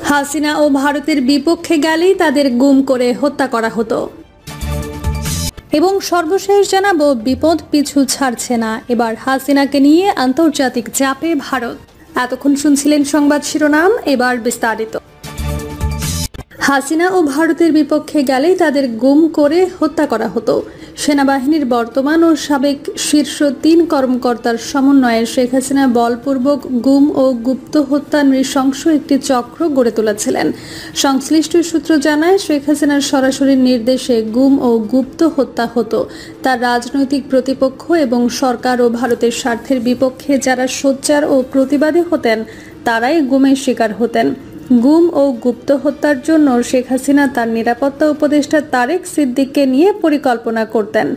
হাসিনা ও ভারতের বিপক্ষে গেলেই তাদের গুম করে হত্যা করা হতো। এবং সর্বশেষ জানাবো, বিপদ পিছু ছাড়ছে না, এবার হাসিনাকে নিয়ে আন্তর্জাতিক চাপে ভারত। এতক্ষণ শুনছিলেন সংবাদ শিরোনাম, এবার বিস্তারিত। হাসিনা ও ভারতের বিপক্ষে গেলেই তাদের গুম করে হত্যা করা হতো। সেনাবাহিনীর বর্তমান ও সাবেক শীর্ষ ৩ কর্মকর্তার সমন্বয়ে শেখ হাসিনা বলপূর্বক গুম ও গুপ্ত হত্যা নৃশংস একটি চক্র গড়ে তুলেছিলেন। সংশ্লিষ্ট সূত্র জানায়, শেখ হাসিনার সরাসরি নির্দেশে গুম ও গুপ্ত হত্যা হতো। তার রাজনৈতিক প্রতিপক্ষ এবং সরকার ও ভারতের স্বার্থের বিপক্ষে যারা সোচ্চার ও প্রতিবাদী হতেন, তারাই গুমের শিকার হতেন। গুম ও গুপ্ত হত্যার জন্য শেখ হাসিনা তার নিরাপত্তা উপদেষ্টা তারেক সিদ্দিককে নিয়ে পরিকল্পনা করতেন।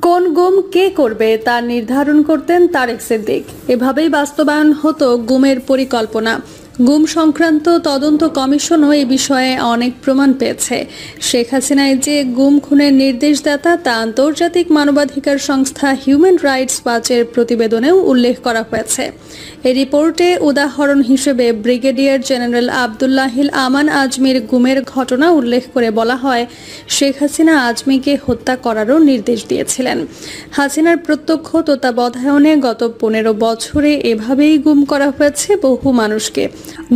কোন গুম কে করবে তা নির্ধারণ করতেন তারেক সিদ্দিক। এভাবেই বাস্তবায়ন হতো গুমের পরিকল্পনা। গুম সংক্রান্ত তদন্ত কমিশনও এ বিষয়ে অনেক প্রমাণ পেয়েছে। শেখ হাসিনায় যে গুম খুনের নির্দেশদাতা তা আন্তর্জাতিক মানবাধিকার সংস্থা হিউম্যান রাইটস ওয়াচের প্রতিবেদনেও উল্লেখ করা হয়েছে। এই রিপোর্টে উদাহরণ হিসেবে ব্রিগেডিয়ার জেনারেল আবদুল্লাহিল আমান আজমির গুমের ঘটনা উল্লেখ করে বলা হয়, শেখ হাসিনা আজমিকে হত্যা করারও নির্দেশ দিয়েছিলেন। হাসিনার প্রত্যক্ষ তত্ত্বাবধানে গত 15 বছরে এভাবেই গুম করা হয়েছে বহু মানুষকে।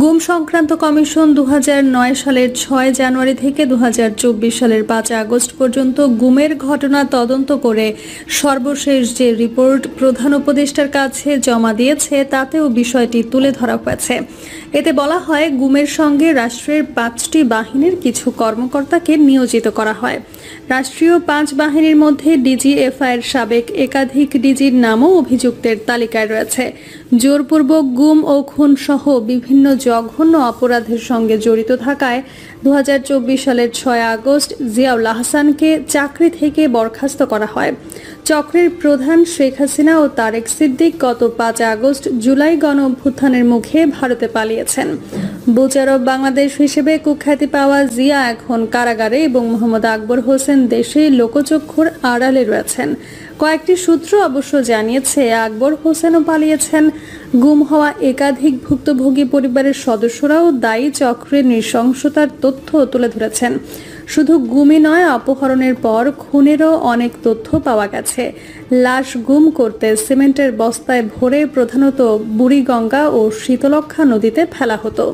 গুম সংক্রান্ত কমিশন 2009 সালের 6 জানুয়ারি থেকে 2024 সালের 5 আগস্ট পর্যন্ত গুমের ঘটনা তদন্ত করে সর্বশেষ যে রিপোর্ট প্রধান উপদেষ্টার কাছে জমা দিয়েছে তাতেও বিষয়টি তুলে ধরা হয়েছে। এতে বলা হয়, গুমের সঙ্গে রাষ্ট্রের 5টি বাহিনীর কিছু কর্মকর্তাকে নিয়োজিত করা হয়। রাষ্ট্রীয় 5 বাহিনীর মধ্যে ডিজিএফআইয়ের সাবেক একাধিক ডিজির নামও অভিযুক্তের তালিকায় রয়েছে। জোরপূর্বক গুম ও খুন সহ বিভিন্ন জঘন্য অপরাধের সঙ্গে জড়িত থাকায় 2024 সালের 6 আগস্ট জিয়াউল আহসানকে চাকরি থেকে বরখাস্ত করা হয়। চক্রের প্রধান শেখ হাসিনা ও তারেক সিদ্দিক গত 5 আগস্ট জুলাই গণ অভ্যুত্থানের মুখে ভারতে পালিয়েছেন। বুচারব বাংলাদেশ হিসেবে কুখ্যাতি পাওয়া জিয়া এখন কারাগারে এবং মোহাম্মদ আকবর হোসেন দেশে লোকচক্ষুর আড়ালে রয়েছেন। কয়েকটি সূত্র অবশ্য জানিয়েছে, আকবর হোসেনও পালিয়েছেন। গুম হওয়া একাধিক ভুক্তভোগী পরিবারের সদস্যরাও দায়ী চক্রের নৃশংসতার তথ্য তুলে ধরেছেন। শুধু গুমই নয়, অপহরণের পর খুনেরও অনেক তথ্য পাওয়া গেছে। লাশ গুম করতে সিমেন্টের বস্তায় ভরে প্রধানত বুড়িগঙ্গা ও শীতলক্ষা নদীতে ফেলা হতো।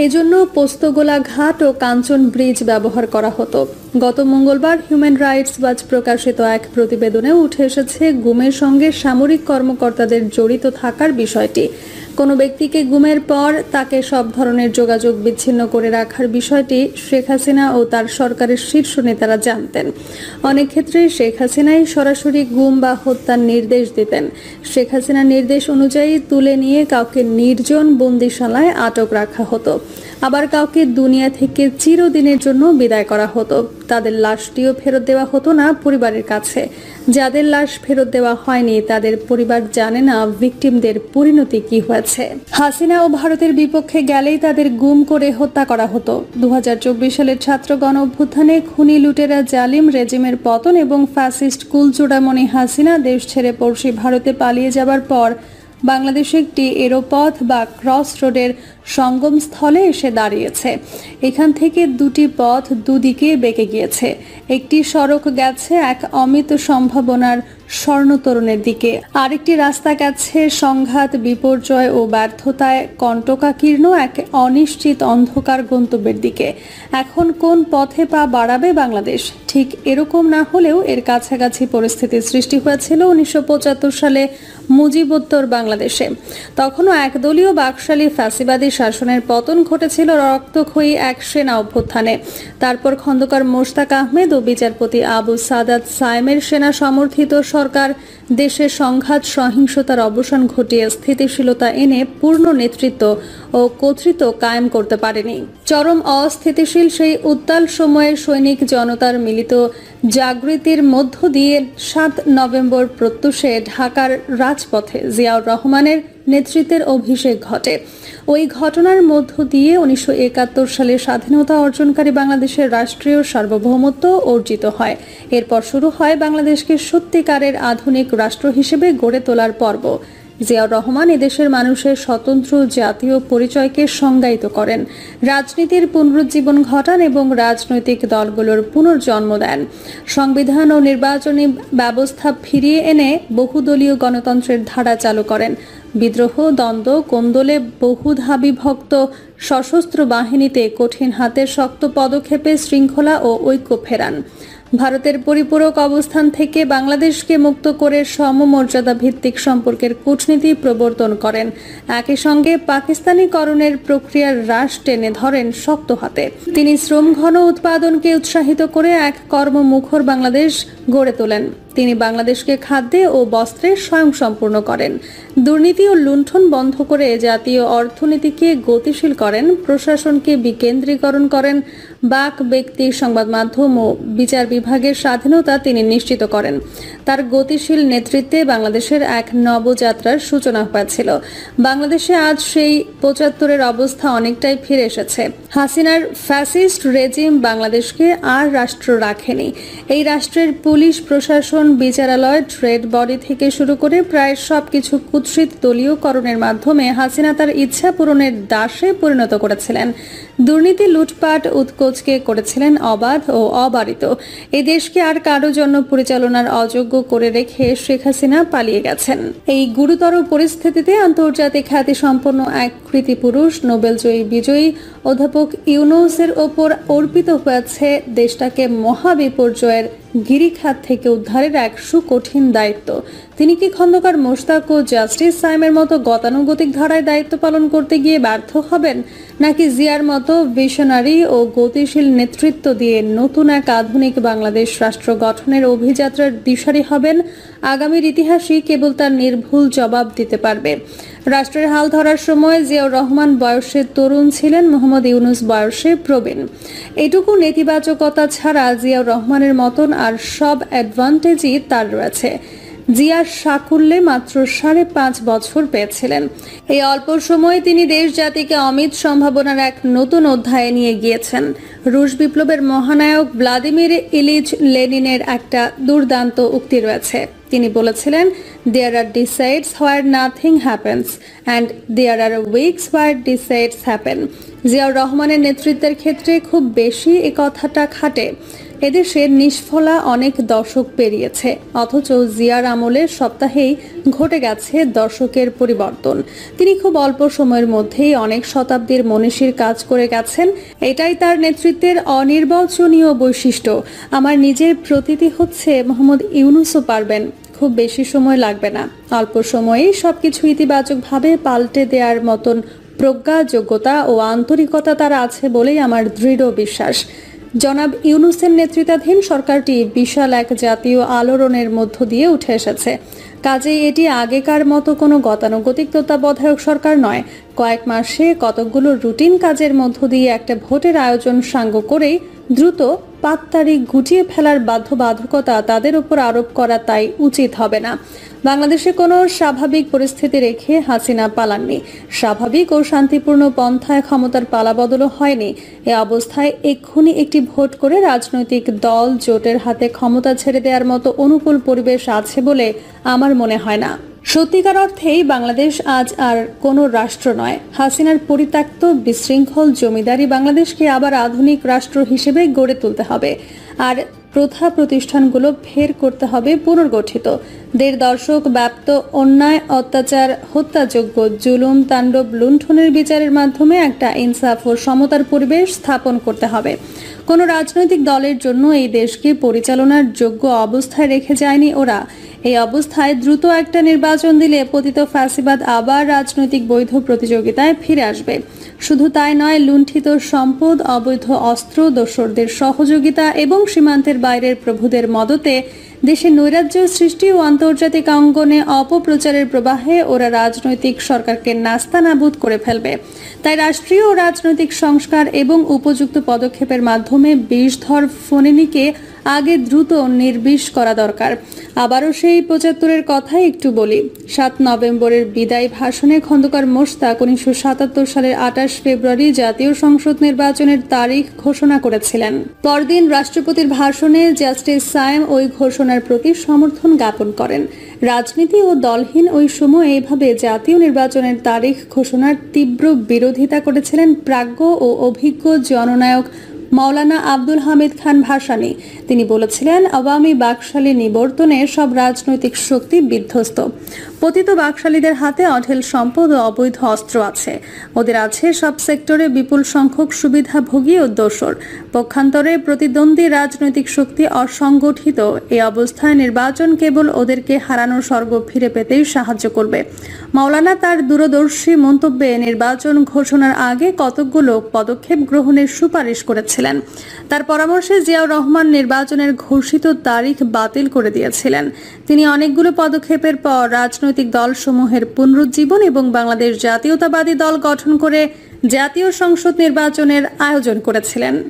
এজন্য পোস্তগোলা ঘাট ও কাঞ্চন ব্রিজ ব্যবহার করা হতো। গত মঙ্গলবার হিউম্যান রাইটস ওয়াচ প্রকাশিত এক প্রতিবেদনে উঠে এসেছে গুমের সঙ্গে সামরিক কর্মকর্তাদের জড়িত থাকার বিষয়টি। কোনো ব্যক্তিকে গুমের পর তাকে সব ধরনের যোগাযোগ বিচ্ছিন্ন করে রাখার বিষয়টি শেখ হাসিনা ও তার সরকারের শীর্ষ নেতারা জানতেন। অনেক ক্ষেত্রে শেখ হাসিনাই সরাসরি গুম বা হত্যার নির্দেশ দিতেন। শেখ হাসিনার নির্দেশ অনুযায়ী তুলে নিয়ে কাউকে নির্জন বন্দিশালায় আটক রাখা হতো, আবার কাউকে দুনিয়া থেকে চিরদিনের জন্য বিদায় করা হতো। তাদের লাশটিও ফেরত দেওয়া হতো না পরিবারের কাছে। যাদের লাশ ফেরত দেওয়া হয়নি তাদের পরিবার জানে না ভিকটিমদের পরিণতি কি হয়েছে। হাসিনা ও ভারতের বিপক্ষে গেলেই তাদের গুম করে হত্যা করা হতো। 2024 সালের ছাত্র গণ অভ্যুত্থানে খুনি লুটেরা জালিম রেজিমের পতন এবং ফ্যাসিস্ট কুলচূড়ামণি হাসিনা দেশ ছেড়ে পড়শি ভারতে পালিয়ে যাবার পর বাংলাদেশ একটি এরোপথ বা ক্রস রোডের সঙ্গম স্থলে এসে দাঁড়িয়েছে। এখান থেকে দুটি পথ দুদিকে বেঁকে গিয়েছে। একটি সড়ক গেছে এক অমিত সম্ভাবনার স্বর্ণতরণের দিকে, আরেকটি রাস্তা গেছে সংঘাত, বিপর্যয় ও ব্যর্থতায় কণ্টকাকীর্ণ এক অনিশ্চিত অন্ধকার গন্তব্যের দিকে। এখন কোন পথে পা বাড়াবে বাংলাদেশ? ঠিক এরকম না হলেও এর কাছাকাছি পরিস্থিতির সৃষ্টি হয়েছিল 1975 সালে মুজিবোত্তর বাংলাদেশে। তখনও একদলীয় বাকশালী ফ্যাসিবাদী শাসনের পতন ঘটেছিল রক্তক্ষয়ী এক সেনা অভ্যুত্থানে। তারপর খন্দকার মোশতাক আহমেদ ও বিচারপতি আবু সাদাত সায়েমের সেনা সমর্থিত সরকার দেশের সংঘাত সহিংসতার অবসান ঘটিয়ে স্থিতিশীলতা এনে পূর্ণ নেতৃত্ব ও কর্তৃত্ব কায়েম করতে পারেনি। চরম অস্থিতিশীল সেই উত্তাল সময়ে সৈনিক জনতার মিলিত জাগৃতির মধ্য দিয়ে 7 নভেম্বর প্রত্যুষে ঢাকার রাজপথে জিয়াউর রহমানের নেতৃত্বের অভিষেক ঘটে। ওই ঘটনার মধ্য দিয়ে 1971 সালে স্বাধীনতা অর্জনকারী বাংলাদেশের রাষ্ট্রীয় সার্বভৌমত্ব অর্জিত হয়। এরপর শুরু হয় বাংলাদেশকে সত্যিকারের আধুনিক রাষ্ট্র হিসেবে গড়ে তোলার পর্ব। জিয়াউর রহমান এদেশের মানুষের স্বতন্ত্র জাতীয় পরিচয়কে সংজ্ঞায়িত করেন, রাজনীতির পুনরুজ্জীবন ঘটান এবং রাজনৈতিক দলগুলোর পুনর্জন্ম দেন। সংবিধান ও নির্বাচনী ব্যবস্থা ফিরিয়ে এনে বহুদলীয় গণতন্ত্রের ধারা চালু করেন। বিদ্রোহ, দ্বন্দ্ব, কোন্দলে বহুধা বিভক্ত সশস্ত্র বাহিনীতে কঠিন হাতে শক্ত পদক্ষেপে শৃঙ্খলা ও ঐক্য ফেরান। ভারতের পরিপূরক অবস্থান থেকে বাংলাদেশকে মুক্ত করে সমমর্যাদা ভিত্তিক সম্পর্কের কূটনীতি প্রবর্তন করেন। একই সঙ্গে পাকিস্তানিকরণের প্রক্রিয়ার হ্রাস টেনে ধরেন শক্ত হাতে। তিনি শ্রমঘন উৎপাদনকে উৎসাহিত করে এক কর্মমুখর বাংলাদেশ গড়ে তোলেন। তিনি বাংলাদেশকে খাদ্যে ও বস্ত্রে স্বয়ংসম্পূর্ণ করেন। দুর্নীতি ও লুণ্ঠন বন্ধ করে জাতীয় অর্থনীতিকে গতিশীল করেন। প্রশাসনকে বিকেন্দ্রীকরণ করেন। বাক, ব্যক্তি, সংবাদ মাধ্যম ও বিচার বিভাগের স্বাধীনতা তিনি নিশ্চিত করেন। তার গতিশীল নেতৃত্বে বাংলাদেশের এক নবযাত্রার সূচনা হয়েছিল। বাংলাদেশে আজ সেই ৭৫-এর অবস্থা অনেকটাই ফিরে এসেছে। হাসিনার ফ্যাসিস্ট রেজিম বাংলাদেশকে আর রাষ্ট্র রাখেনি। এই রাষ্ট্রের পুলিশ, প্রশাসন, বিচারালয়, ট্রেড বডি থেকে শুরু করে প্রায় সবকিছু কুৎসিত দলীয়করণের মাধ্যমে হাসিনা তার ইচ্ছা পূরণের দাসে পরিণত করেছিলেন। দুর্নীতি, লুটপাট, উৎকোচকে করেছিলেন অবাধ ও অবারিত। এই দেশকে আর কারো জন্য পরিচালনার অযোগ্য করে রেখে শেখ হাসিনা পালিয়ে গেছেন। এই গুরুতর পরিস্থিতিতে আন্তর্জাতিক খ্যাতিসম্পন্ন এক কৃতি পুরুষ, নোবেলজয়ী বিজয়ী অধ্যাপক ইউনূসের ওপর অর্পিত হয়েছে দেশটাকে মহাবিপর্যয়ের গিরিখাত থেকে উদ্ধারের এক সুকঠিন দায়িত্ব। তিনি কি খন্দকার মোশতাক ও জাস্টিস সাইমের মতো গতানুগতিক ধারায় দায়িত্ব পালন করতে গিয়ে ব্যর্থ হবেন, নাকি জিয়ার মতো ভিশনারি ও গতিশীল নেতৃত্ব দিয়ে নতুন এক আধুনিক বাংলাদেশ রাষ্ট্র গঠনের অভিযাত্রার দিশারি হবেন? আগামীর ইতিহাসই কেবল তার নির্ভুল জবাব দিতে পারবে। রাষ্ট্রের হাল ধরার সময় জিয়াউর রহমান বয়সে তরুণ ছিলেন, মোহাম্মদ ইউনূস বয়সে প্রবীণ। এটুকু নেতিবাচকতা ছাড়া জিয়াউর রহমানের মতন আর সব অ্যাডভান্টেজই তার রয়েছে। জিয়ার সাকুল্যে মাত্র ৫.৫ বছর পেয়েছিলেন। এই অল্প সময়ে তিনি দেশ জাতিকে অমিত সম্ভাবনার এক নতুন অধ্যায়ে নিয়ে গিয়েছেন। রুশ বিপ্লবের মহানায়ক ভ্লাদিমির ইলিচ লেনিনের একটা দুর্দান্ত উক্তি রয়েছে। তিনি বলেছিলেন, "There are decides where nothing happens and there are weeks where decides happen." Ziaur রহমানের নেতৃত্বের ক্ষেত্রে খুব বেশি এ কথাটা খাটে। এদেশের নিষ্ফলা অনেক দশক পেরিয়েছে, অথচ জিয়ার আমলের সপ্তাহেই ঘটে গেছে দশকের পরিবর্তন। তিনি খুব অল্প সময়ের মধ্যেই অনেক শতাব্দীর মনীষীর কাজ করে গেছেন। এটাই তার নেতৃত্বের অনির্বাচনীয় বৈশিষ্ট্য। আমার নিজের প্রতীতি হচ্ছে মোহাম্মদ ইউনূসও পারবেন, খুব বেশি সময় লাগবে না। অল্প সময়েই সবকিছু ইতিবাচকভাবে পাল্টে দেওয়ার মতন প্রজ্ঞা, যোগ্যতা ও আন্তরিকতা তার আছে বলেই আমার দৃঢ় বিশ্বাস। জনাব ইউনূসের নেতৃত্বাধীন সরকারটি বিশাল এক জাতীয় আলোড়নের মধ্য দিয়ে উঠে এসেছে। কাজেই এটি আগেকার মতো কোনো গতানুগতিক তত্ত্বাবধায়ক সরকার নয়। কয়েক মাসে কতকগুলো রুটিন কাজের মধ্য দিয়ে একটা ভোটের আয়োজন সাঙ্গ করেই দ্রুত ৫ তারিখ গুটিয়ে ফেলার বাধ্যবাধকতা তাদের উপর আরোপ করা তাই উচিত হবে না। বাংলাদেশে কোনো স্বাভাবিক পরিস্থিতি রেখে হাসিনা পালাননি। স্বাভাবিক ও শান্তিপূর্ণ পন্থায় ক্ষমতার পালাবদলও হয়নি। এ অবস্থায় এক্ষুনি একটি ভোট করে রাজনৈতিক দল জোটের হাতে ক্ষমতা ছেড়ে দেওয়ার মতো অনুকূল পরিবেশ আছে বলে আমার মনে হয় না। সত্যিকার অর্থেই বাংলাদেশ আজ আর কোনো রাষ্ট্র নয়। হাসিনার পরিত্যক্ত বিশৃঙ্খল জমিদারি বাংলাদেশকে আবার আধুনিক রাষ্ট্র হিসেবে গড়ে তুলতে হবে। আর প্রথা প্রতিষ্ঠানগুলো ফের করতে হবে পুনর্গঠিত। ১.৫ দশক ব্যাপ্ত অন্যায়, অত্যাচার, হত্যাযোগ্য জুলুম, তাণ্ডব, লুণ্ঠনের বিচারের মাধ্যমে একটা ইনসাফ ও সমতার পরিবেশ স্থাপন করতে হবে। কোনো রাজনৈতিক দলের জন্য এই দেশকে পরিচালনার যোগ্য অবস্থায় রেখে যায়নি ওরা। এই অবস্থায় দ্রুত একটা নির্বাচন দিলে পতিত ফ্যাসিবাদ আবার রাজনৈতিক বৈধ প্রতিযোগিতায় ফিরে আসবে। শুধু তাই নয়, লুণ্ঠিত সম্পদ, অবৈধ অস্ত্র, দোসরদের সহযোগিতা এবং সীমান্তের বাইরের প্রভুদের মদতে দেশে নৈরাজ্য সৃষ্টি ও আন্তর্জাতিক অঙ্গনে অপপ্রচারের প্রবাহে ওরা রাজনৈতিক সরকারকে নাস্তানাবুদ করে ফেলবে। তাই রাষ্ট্রীয় ও রাজনৈতিক সংস্কার এবং উপযুক্ত পদক্ষেপের মাধ্যমে বিষধর ফণিনীকে আগে দ্রুত নির্বিষ করা দরকার। আবারও সেই ৭৫-এর কথাই একটু বলি। ৭ নভেম্বরের বিদায় ভাষণে খন্দকার মোশতাক ১৯৭৭ সালের ২৮ ফেব্রুয়ারি জাতীয় সংসদ নির্বাচনের তারিখ ঘোষণা করেছিলেন। পরদিন রাষ্ট্রপতির ভাষণে জাস্টিস সায়েম ওই ঘোষণার প্রতি সমর্থন জ্ঞাপন করেন। রাজনীতি ও দলহীন ওই সময়ে এভাবে জাতীয় নির্বাচনের তারিখ ঘোষণার তীব্র বিরোধিতা করেছিলেন প্রাজ্ঞ ও অভিজ্ঞ জননায়ক মাওলানা আব্দুল হামিদ খান ভাসানী। তিনি বলেছিলেন, আওয়ামী বাকশালী নিবর্তনে সব রাজনৈতিক শক্তি বিধ্বস্ত। পতিত বাকশালীদের হাতে অঢেল সম্পদ ও অবৈধ অস্ত্র আছে। ওদের আছে সব সেক্টরে বিপুল সংখ্যক সুবিধাভোগী ও দোসর। পক্ষান্তরে প্রতিদ্বন্দ্বী রাজনৈতিক শক্তি অসংগঠিত। এই অবস্থায় নির্বাচন কেবল ওদেরকে হারানোর স্বর্গ ফিরে পেতেই সাহায্য করবে। মাওলানা তার দূরদর্শী মন্তব্যে নির্বাচন ঘোষণার আগে কতকগুলো পদক্ষেপ গ্রহণের সুপারিশ করেছিলেন। তার পরামর্শে জিয়াউর রহমান নির্বাচনের ঘোষিত তারিখ বাতিল করে দিয়েছিলেন। তিনি অনেকগুলো পদক্ষেপের পর রাজনৈতিক দলসমূহের পুনরুজ্জীবন এবং বাংলাদেশ জাতীয়তাবাদী দল গঠন করে জাতীয় সংসদ নির্বাচনের আয়োজন করেছিলেন।